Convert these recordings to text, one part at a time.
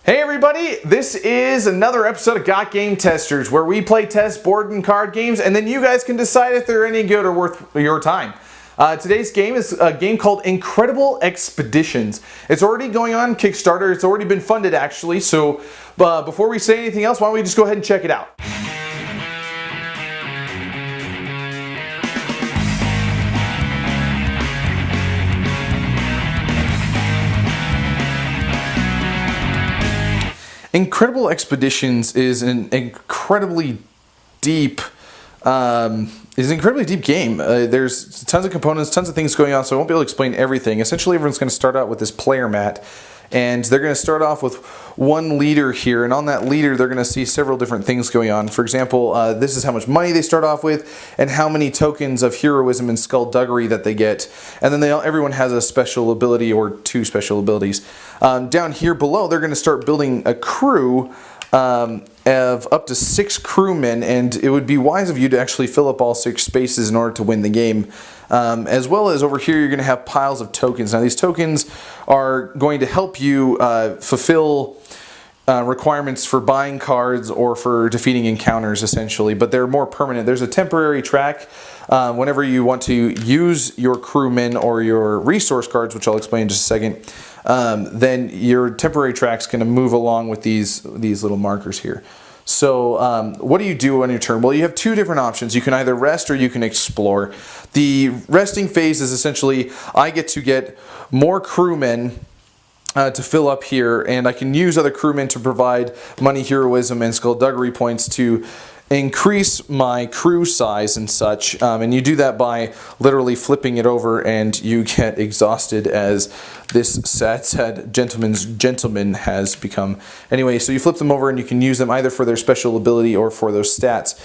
Hey everybody, this is another episode of GotGameTesters where we play test board and card games and then you guys can decide if they're any good or worth your time. Today's game is a game called Incredible Expeditions. It's already going on Kickstarter, it's already been funded actually, so before we say anything else, why don't we just go ahead and check it out. Incredible Expeditions is an incredibly deep game. There's tons of components, tons of things going on, so I won't be able to explain everything. Essentially, everyone's going to start out with this player mat, and they're going to start off with one leader here, and on that leader, they're going to see several different things going on. For example, this is how much money they start off with, and how many tokens of heroism and skullduggery that they get. And then everyone has a special ability or two special abilities. Down here below, they're going to start building a crew of up to 6 crewmen, and it would be wise of you to actually fill up all 6 spaces in order to win the game. As well as over here, you're going to have piles of tokens. Now, these tokens are going to help you fulfill requirements for buying cards or for defeating encounters, essentially, but they're more permanent. There's a temporary track whenever you want to use your crewmen or your resource cards, which I'll explain in just a second. Then your temporary track's going to move along with these little markers here. So what do you do on your turn? Well, you have 2 different options. You can either rest or you can explore. The resting phase is essentially I get to get more crewmen to fill up here, and I can use other crewmen to provide money, heroism, and skullduggery points to increase my crew size and such, and you do that by literally flipping it over, and you get exhausted as this sad gentleman has become. Anyway, so you flip them over and you can use them either for their special ability or for those stats.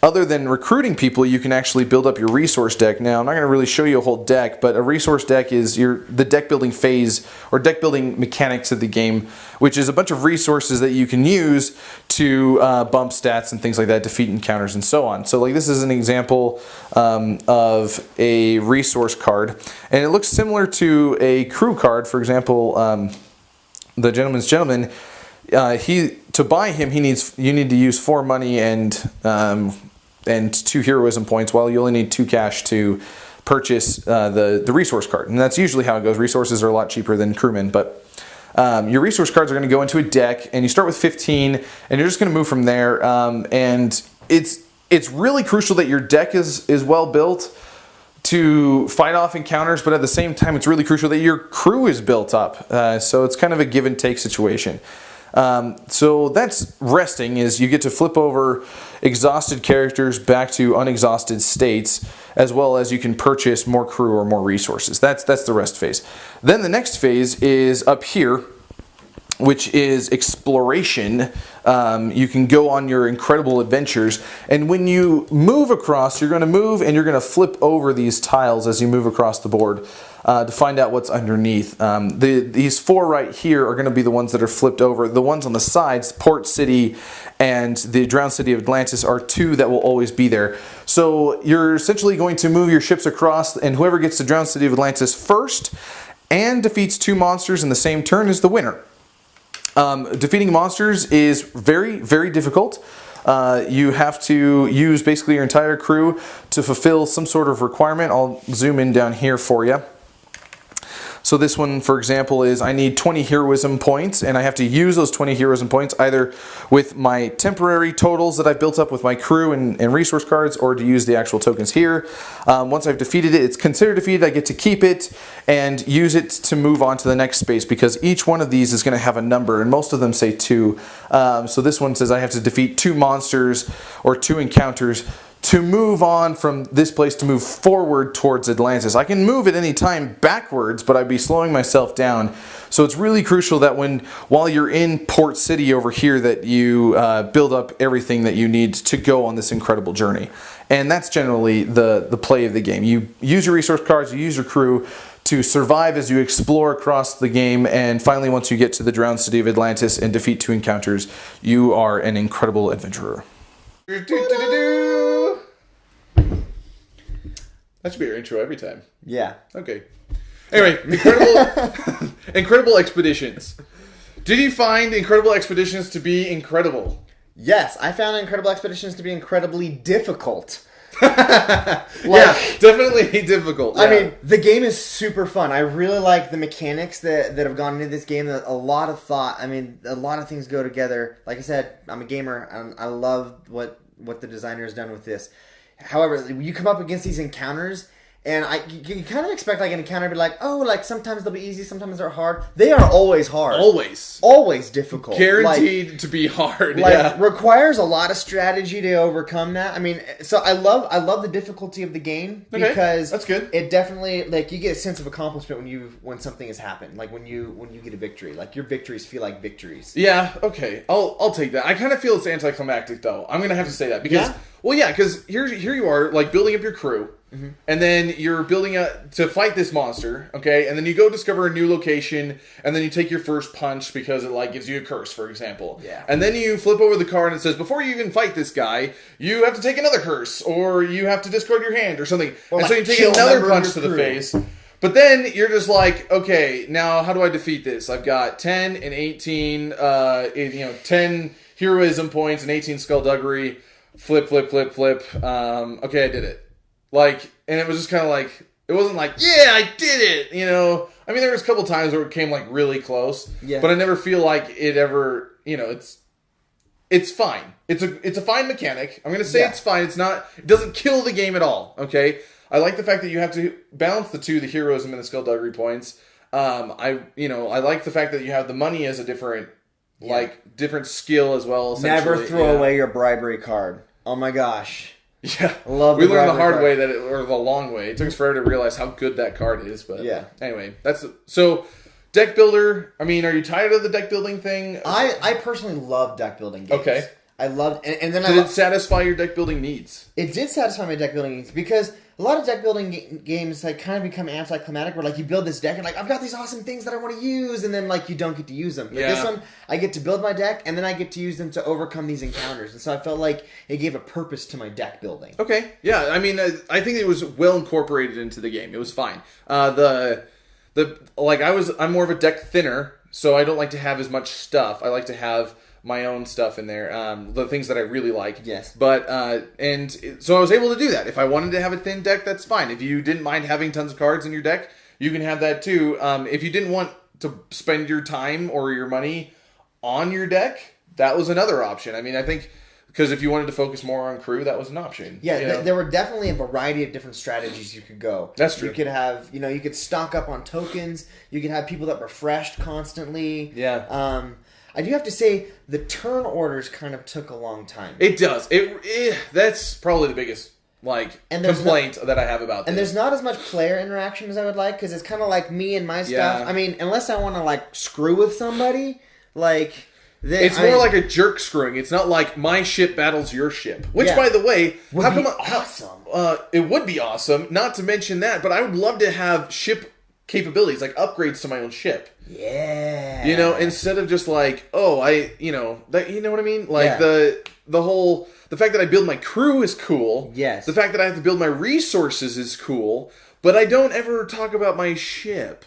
Other than recruiting people, you can actually build up your resource deck. Now, I'm not going to really show you a whole deck, but a resource deck is the deck building phase or deck building mechanics of the game, which is a bunch of resources that you can use to bump stats and things like that, defeat encounters and so on. So like this is an example of a resource card, and it looks similar to a crew card. For example, the gentleman's gentleman, to buy him, you need to use 4 money and 2 heroism points, while you only need 2 cash to purchase the resource card. And that's usually how it goes. Resources are a lot cheaper than crewmen, but your resource cards are going to go into a deck, and you start with 15, and you're just going to move from there. And it's really crucial that your deck is well built to fight off encounters, but at the same time, it's really crucial that your crew is built up. So it's kind of a give and take situation. So that's resting, is you get to flip over exhausted characters back to unexhausted states, as well as you can purchase more crew or more resources. That's the rest phase. Then the next phase is up here, which is exploration. You can go on your incredible adventures, and when you move across, you're going to move and you're going to flip over these tiles as you move across the board to find out what's underneath. These 4 right here are going to be the ones that are flipped over. The ones on the sides, Port City and the drowned city of Atlantis, are 2 that will always be there. So you're essentially going to move your ships across, and whoever gets the drowned city of Atlantis first and defeats 2 monsters in the same turn is the winner. Defeating monsters is very, very difficult. You have to use basically your entire crew to fulfill some sort of requirement. I'll zoom in down here for you. So this one, for example, is I need 20 heroism points, and I have to use those 20 heroism points either with my temporary totals that I've built up with my crew and resource cards, or to use the actual tokens here. Once I've defeated it, it's considered defeated. I get to keep it and use it to move on to the next space, because each one of these is going to have a number, and most of them say 2. So this one says I have to defeat 2 monsters or 2 encounters to move on from this place to move forward towards Atlantis. I can move at any time backwards, but I'd be slowing myself down. So it's really crucial that while you're in Port City over here, that you build up everything that you need to go on this incredible journey. And that's generally the play of the game. You use your resource cards, you use your crew to survive as you explore across the game, and finally once you get to the drowned city of Atlantis and defeat 2 encounters, you are an incredible adventurer. That should be your intro every time. Yeah. Okay. Anyway, Incredible Expeditions. Did you find Incredible Expeditions to be incredible? Yes, I found Incredible Expeditions to be incredibly difficult. Yeah, definitely difficult. Yeah. I mean, the game is super fun. I really like the mechanics that have gone into this game. A lot of thought. I mean, a lot of things go together. Like I said, I'm a gamer. And I love what the designer has done with this. However, you come up against these encounters, and you kind of expect like an encounter to be like, oh, like sometimes they'll be easy, sometimes they're hard. They are always hard. Always difficult. Guaranteed to be hard. Requires a lot of strategy to overcome that. I mean, so I love the difficulty of the game because that's good. It definitely you get a sense of accomplishment when something has happened. Like when you get a victory. Like your victories feel like victories. Yeah, okay. I'll take that. I kind of feel it's anticlimactic though. I'm going to have to say that because because here you are like building up your crew. Mm-hmm. And then you're building to fight this monster, okay? And then you go discover a new location, and then you take your first punch because it gives you a curse, for example. Yeah. And then you flip over the card and it says, before you even fight this guy, you have to take another curse, or you have to discard your hand or something. Or and so you take another punch to the face. But then you're just like, okay, now how do I defeat this? I've got 10 and 18, 10 heroism points and 18 skullduggery. Flip. Okay, I did it. And it was just kind of it wasn't yeah, I did it, I mean, there was a couple times where it came, really close. Yeah. But I never feel like it ever, it's fine. It's a fine mechanic. I'm going to say it's fine. It doesn't kill the game at all, okay? I like the fact that you have to balance the two, the heroism and the skullduggery points. I like the fact that you have the money as a different, different skill as well. Never throw away your bribery card. Oh my gosh. Yeah, we learned the hard way or the long way. It took us forever to realize how good that card is. But anyway, so deck builder. I mean, are you tired of the deck building thing? I personally love deck building games. Okay, I loved, and then did it satisfy your deck building needs? It did satisfy my deck building needs because a lot of deck building games kind of become anticlimactic, where you build this deck and I've got these awesome things that I want to use, and then you don't get to use them. But this one, I get to build my deck and then I get to use them to overcome these encounters, and so I felt like it gave a purpose to my deck building. Okay, yeah, I mean, I think it was well incorporated into the game. It was fine. I'm more of a deck thinner, so I don't like to have as much stuff. I like to have my own stuff in there, the things that I really like. Yes. But, so I was able to do that. If I wanted to have a thin deck, that's fine. If you didn't mind having tons of cards in your deck, you can have that too. If you didn't want to spend your time or your money on your deck, that was another option. I mean, I think, because if you wanted to focus more on crew, that was an option. Yeah, there were definitely a variety of different strategies you could go. That's true. You could have, you could stock up on tokens. You could have people that refreshed constantly. Yeah. I do have to say, the turn orders kind of took a long time. It does. That's probably the biggest complaint that I have about this. And there's not as much player interaction as I would like, because it's kind of like me and my stuff. I mean, unless I want to screw with somebody, it's more like a jerk screwing. It's not like my ship battles your ship. Which, by the way, awesome. It would be awesome. Not to mention that, but I would love to have ship capabilities, upgrades to my own ship. Yeah. Instead of just that, you know what I mean? The fact that I build my crew is cool. Yes. The fact that I have to build my resources is cool, but I don't ever talk about my ship,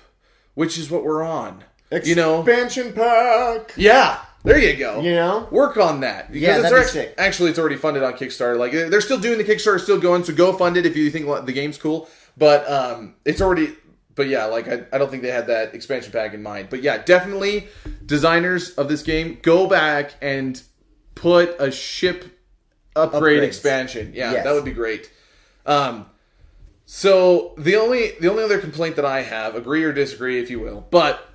which is what we're on. Expansion pack. Yeah. There you go. Work on that. Because that'd be sick. Actually, it's already funded on Kickstarter. They're still doing the Kickstarter, still going, so go fund it if you think the game's cool. But it's already... But yeah, I don't think they had that expansion pack in mind. But yeah, definitely, designers of this game, go back and put a ship upgrade expansion. Yeah, yes. That would be great. So the only other complaint that I have, agree or disagree if you will, but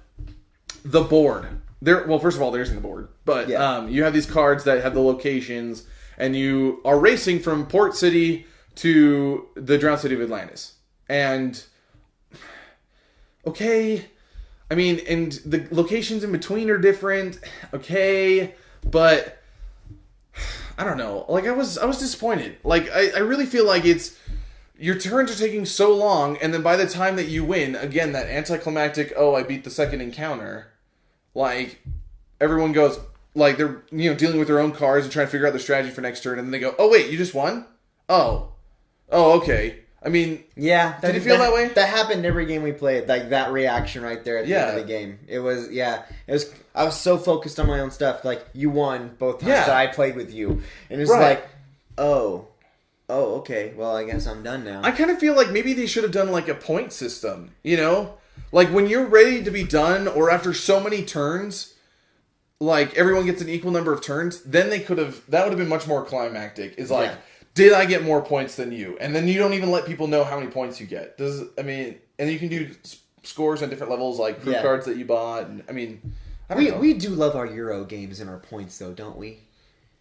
the board. First of all, there isn't the board. But you have these cards that have the locations, and you are racing from Port City to the drowned city of Atlantis. And... okay, I mean, and the locations in between are different, okay, but I don't know. I was disappointed. I really feel like your turns are taking so long, and then by the time that you win, again, that anticlimactic, I beat the second encounter, everyone goes, they're, dealing with their own cards and trying to figure out their strategy for next turn, and then they go, oh, wait, you just won? Oh, okay. I mean, yeah. Did you feel that way? That happened every game we played. Like that reaction right there at the end of the game. It was I was so focused on my own stuff. Like you won both times that I played with you, and it's like, oh, okay. Well, I guess I'm done now. I kind of feel like maybe they should have done like a point system. You know, like when you're ready to be done, or after so many turns, like everyone gets an equal number of turns. Then they could have. That would have been much more climactic. Is like. Yeah. Did I get more points than you? And then you don't even let people know how many points you get. And you can do scores on different levels, like crew cards that you bought. And, we do love our Euro games and our points, though, don't we?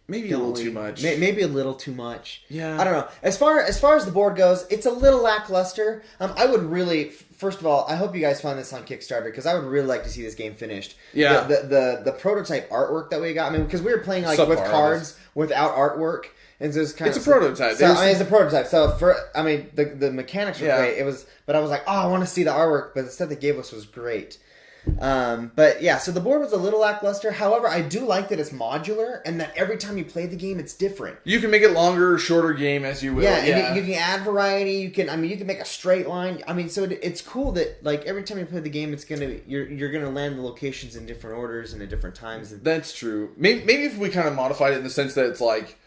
Maybe a little too much. Maybe a little too much. Yeah. I don't know. As far as the board goes, it's a little lackluster. I would really, first of all, I hope you guys find this on Kickstarter because I would really like to see this game finished. Yeah. The prototype artwork that we got. I mean, because we were playing like with cards without artwork. And so it's a prototype. So, it's a prototype. So the mechanics were great. But I was like, oh, I want to see the artwork. But the stuff they gave us was great. But yeah, so the board was a little lackluster. However, I do like that it's modular and that every time you play the game, it's different. You can make it longer or shorter game as you will. Yeah, and you can add variety. You can make a straight line. I mean, so it's cool that like every time you play the game, it's you're gonna land the locations in different orders and at different times. That's true. Maybe if we kind of modified it in the sense that it's like.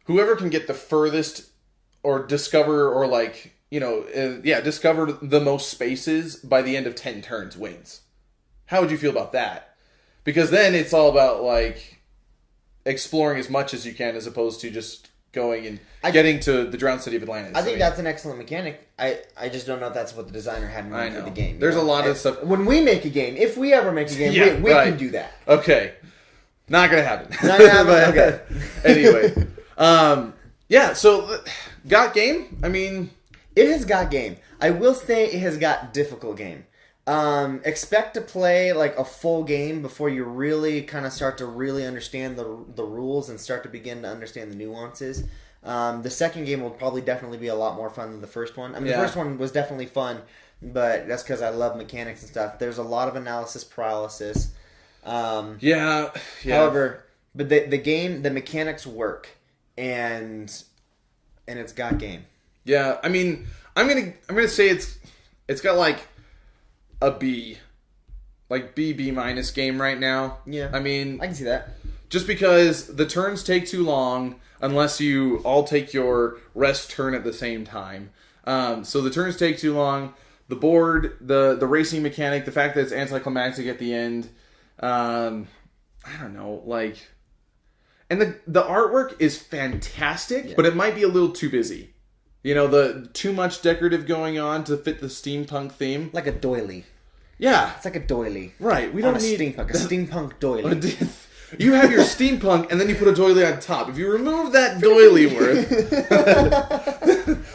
Whoever can get the furthest or discover or discover the most spaces by the end of 10 turns wins. How would you feel about that? Because then it's all about like exploring as much as you can as opposed to just going and getting to the drowned city of Atlantis. I think that's an excellent mechanic. I just don't know if that's what the designer had in mind for the game. There's a lot of stuff. When we make a game, if we ever make a game, we can do that. Okay. Not going to happen. Not going to happen? Okay. Anyway. So got game? I mean, it has got game. I will say it has got difficult game. Expect to play like a full game before you really kind of start to really understand the rules and start to begin to understand the nuances. The second game will probably definitely be a lot more fun than the first one. I mean, the first one was definitely fun, but that's because I love mechanics and stuff. There's a lot of analysis paralysis. However, but the mechanics work. And it's got game. Yeah, I mean, I'm gonna say it's got like a B, like B minus game right now. Yeah, I mean, I can see that. Just because the turns take too long unless you all take your rest turn at the same time. So the turns take too long. The board, the racing mechanic, the fact that it's anticlimactic at the end. I don't know, like. And the artwork is fantastic, but it might be a little too busy. You know, the too much decorative going on to fit the steampunk theme. Like a doily. Yeah. It's like a doily. We'll don't need a steampunk doily. You have your steampunk and then you put a doily on top. If you remove that doily worth,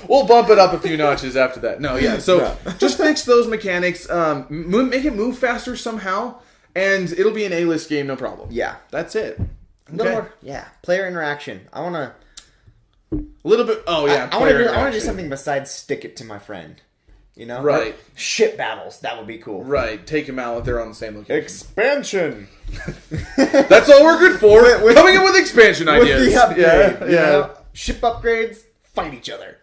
we'll bump it up a few notches after that. No, yeah. So just fix those mechanics. Make it move faster somehow, and it'll be an A-list game, no problem. Yeah. That's it. Little more, player interaction. I want to... A little bit... Oh, yeah, I want to do something besides stick it to my friend. You know? Right. Or ship battles. That would be cool. Right. Take them out if they're on the same location. Expansion! That's all we're good for. Coming up with expansion ideas. With the upgrade. Yeah. Know? Ship upgrades, fight each other.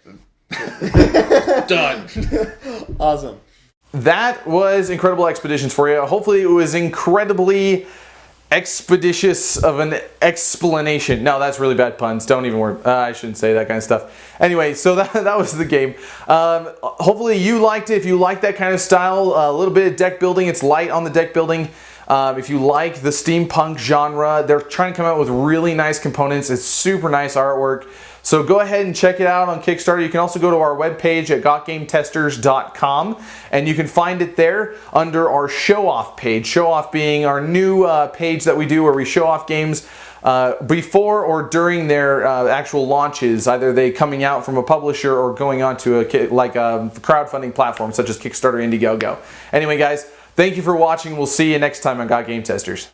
Done. Awesome. That was Incredible Expeditions for you. Hopefully it was incredibly... expeditious of an explanation. No, that's really bad puns. Don't even worry. I shouldn't say that kind of stuff. Anyway, so that was the game. Hopefully you liked it. If you like that kind of style, a little bit of deck building. It's light on the deck building. If you like the steampunk genre, they're trying to come out with really nice components. It's super nice artwork. So go ahead and check it out on Kickstarter. You can also go to our webpage at GotGameTesters.com and you can find it there under our Show Off page. Show Off being our new page that we do where we show off games before or during their actual launches, either they coming out from a publisher or going on to a crowdfunding platform such as Kickstarter, Indiegogo. Anyway, guys, thank you for watching. We'll see you next time on GotGameTesters.